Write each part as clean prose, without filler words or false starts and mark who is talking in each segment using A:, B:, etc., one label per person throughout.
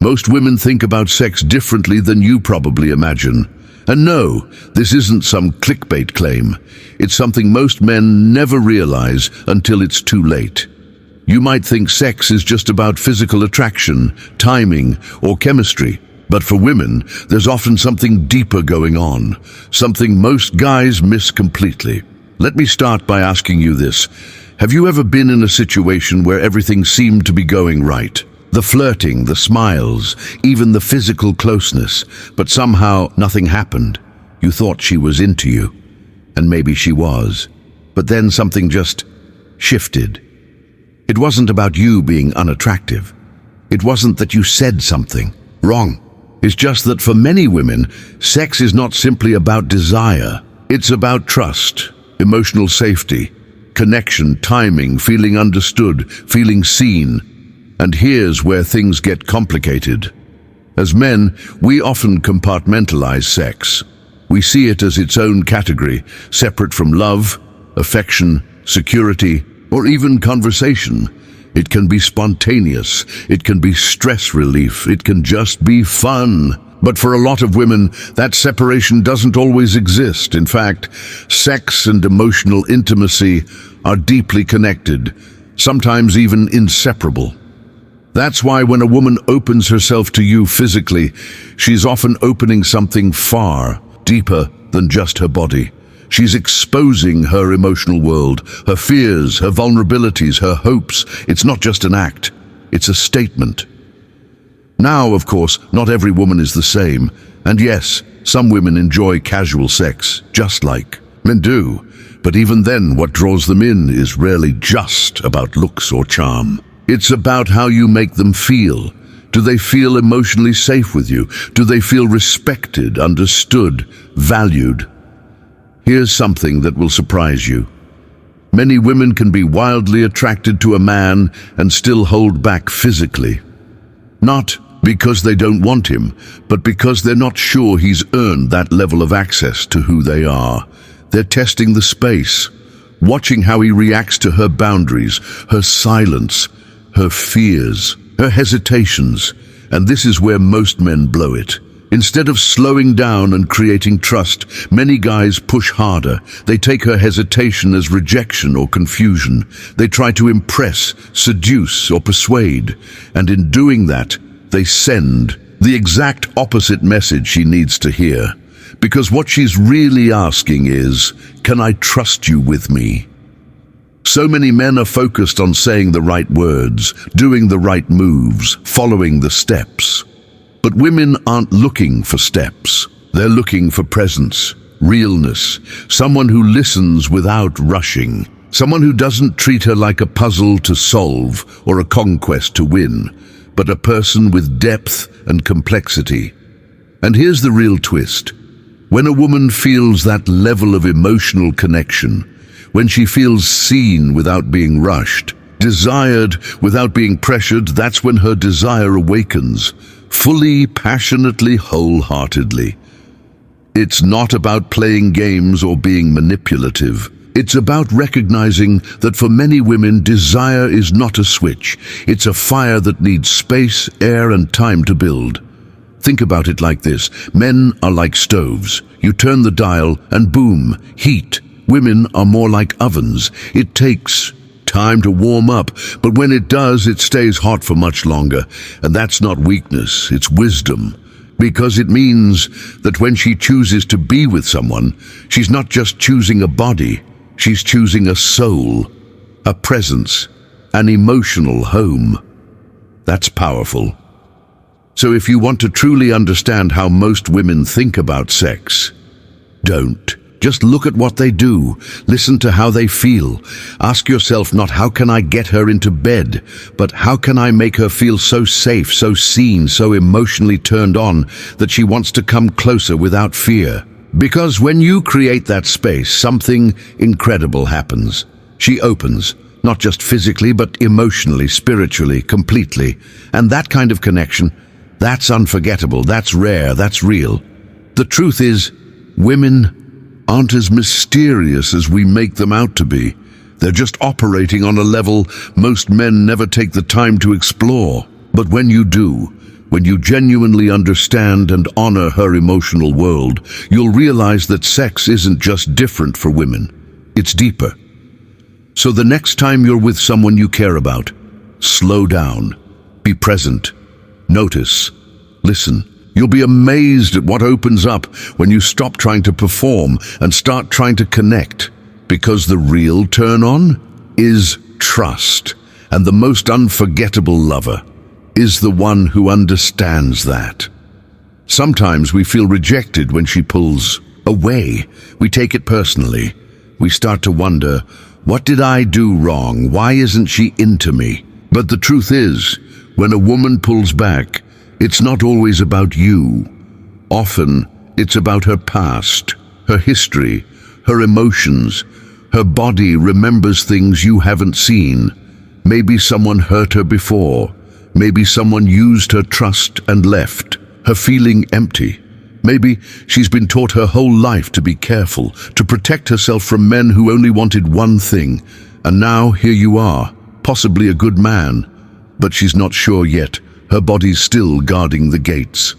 A: Most women think about sex differently than you probably imagine. And no, this isn't some clickbait claim. It's something most men never realize until it's too late. You might think sex is just about physical attraction, timing, or chemistry. But for women, there's often something deeper going on, something most guys miss completely. Let me start by asking you this. Have you ever been in a situation where everything seemed to be going right? The flirting, the smiles, even the physical closeness, but somehow nothing happened. You thought she was into you, and maybe she was. But then something just shifted. It wasn't about you being unattractive. It wasn't that you said something wrong. It's just that for many women, sex is not simply about desire. It's about trust, emotional safety, connection, timing, feeling understood, feeling seen. And here's where things get complicated. As men, we often compartmentalize sex. We see it as its own category, separate from love, affection, security, or even conversation. It can be spontaneous, it can be stress relief, it can just be fun. But for a lot of women, that separation doesn't always exist. In fact, sex and emotional intimacy are deeply connected, sometimes even inseparable. That's why when a woman opens herself to you physically, she's often opening something far deeper than just her body. She's exposing her emotional world, her fears, her vulnerabilities, her hopes. It's not just an act, it's a statement. Now, of course, not every woman is the same. And yes, some women enjoy casual sex, just like men do. But even then, what draws them in is rarely just about looks or charm. It's about how you make them feel. Do they feel emotionally safe with you? Do they feel respected, understood, valued? Here's something that will surprise you. Many women can be wildly attracted to a man and still hold back physically. Not because they don't want him, but because they're not sure he's earned that level of access to who they are. They're testing the space, watching how he reacts to her boundaries, her silence, her fears, her hesitations. And this is where most men blow it. Instead of slowing down and creating trust, many guys push harder. They take her hesitation as rejection or confusion. They try to impress, seduce, or persuade. And in doing that, they send the exact opposite message she needs to hear. Because what she's really asking is, can I trust you with me? So many men are focused on saying the right words, doing the right moves, following the steps. But women aren't looking for steps. They're looking for presence, realness, someone who listens without rushing, someone who doesn't treat her like a puzzle to solve or a conquest to win, but a person with depth and complexity. And here's the real twist. When a woman feels that level of emotional connection, when she feels seen without being rushed, desired without being pressured, that's when her desire awakens. Fully, passionately, wholeheartedly. It's not about playing games or being manipulative. It's about recognizing that for many women, desire is not a switch. It's a fire that needs space, air, and time to build. Think about it like this. Men are like stoves. You turn the dial and boom, heat. Women are more like ovens. It takes time to warm up, but when it does, it stays hot for much longer. And that's not weakness, it's wisdom. Because it means that when she chooses to be with someone, she's not just choosing a body, she's choosing a soul, a presence, an emotional home. That's powerful. So if you want to truly understand how most women think about sex, don't. Just look at what they do. Listen to how they feel. Ask yourself not how can I get her into bed, but how can I make her feel so safe, so seen, so emotionally turned on that she wants to come closer without fear. Because when you create that space, something incredible happens. She opens, not just physically, but emotionally, spiritually, completely. And that kind of connection, that's unforgettable, that's rare, that's real. The truth is, women aren't as mysterious as we make them out to be. They're just operating on a level most men never take the time to explore. But when you do, When you genuinely understand and honor her emotional world, you'll realize that sex isn't just different for women, it's deeper. So the next time you're with someone you care about, slow down, be present, notice, listen. You'll be amazed at what opens up when you stop trying to perform and start trying to connect, because the real turn-on is trust, and the most unforgettable lover is the one who understands that. Sometimes we feel rejected when she pulls away. We take it personally. We start to wonder, what did I do wrong? Why isn't she into me? But the truth is, when a woman pulls back, it's not always about you. Often, it's about her past, her history, her emotions. Her body remembers things you haven't seen. Maybe someone hurt her before. Maybe someone used her trust and left, her feeling empty. Maybe she's been taught her whole life to be careful, to protect herself from men who only wanted one thing. And now here you are, possibly a good man, but she's not sure yet. Her body's still guarding the gates.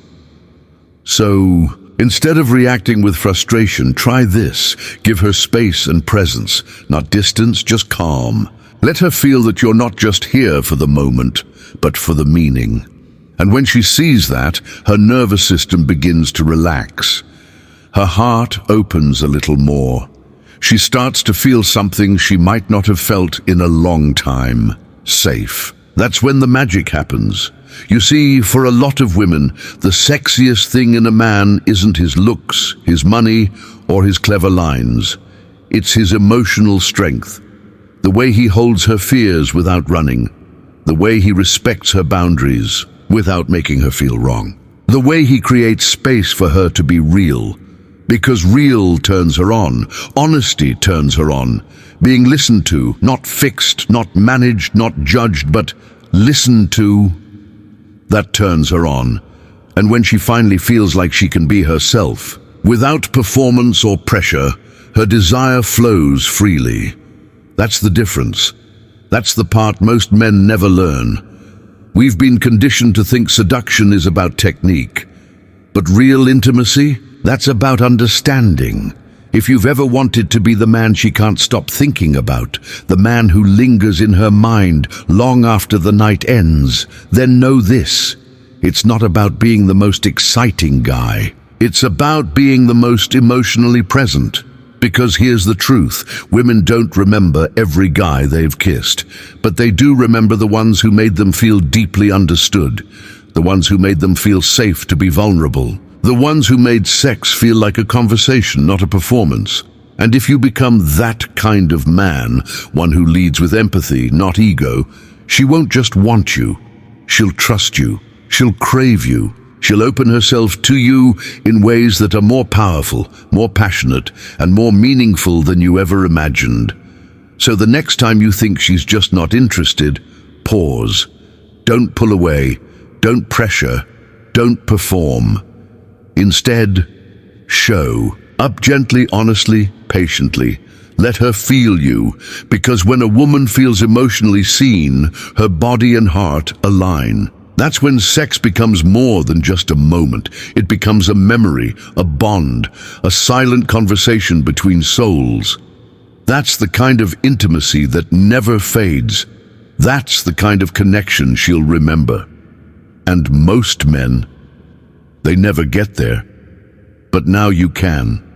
A: So, instead of reacting with frustration, try this. Give her space and presence, not distance, just calm. Let her feel that you're not just here for the moment, but for the meaning. And when she sees that, her nervous system begins to relax. Her heart opens a little more. She starts to feel something she might not have felt in a long time. Safe. That's when the magic happens. You see, for a lot of women, the sexiest thing in a man isn't his looks, his money, or his clever lines. It's his emotional strength. The way he holds her fears without running. The way he respects her boundaries without making her feel wrong. The way he creates space for her to be real. Because real turns her on. Honesty turns her on. Being listened to, not fixed, not managed, not judged, but listened to, that turns her on. And when she finally feels like she can be herself, without performance or pressure, her desire flows freely. That's the difference. That's the part most men never learn. We've been conditioned to think seduction is about technique. But real intimacy, that's about understanding. If you've ever wanted to be the man she can't stop thinking about, the man who lingers in her mind long after the night ends, then know this. It's not about being the most exciting guy. It's about being the most emotionally present. Because here's the truth, women don't remember every guy they've kissed, but they do remember the ones who made them feel deeply understood, the ones who made them feel safe to be vulnerable, the ones who made sex feel like a conversation, not a performance. And if you become that kind of man, one who leads with empathy, not ego, she won't just want you, she'll trust you, she'll crave you. She'll open herself to you in ways that are more powerful, more passionate, and more meaningful than you ever imagined. So the next time you think she's just not interested, pause. Don't pull away. Don't pressure. Don't perform. Instead, show. Up gently, honestly, patiently. Let her feel you, because when a woman feels emotionally seen, her body and heart align. That's when sex becomes more than just a moment. It becomes a memory, a bond, a silent conversation between souls. That's the kind of intimacy that never fades. That's the kind of connection she'll remember. And most men, they never get there. But now you can.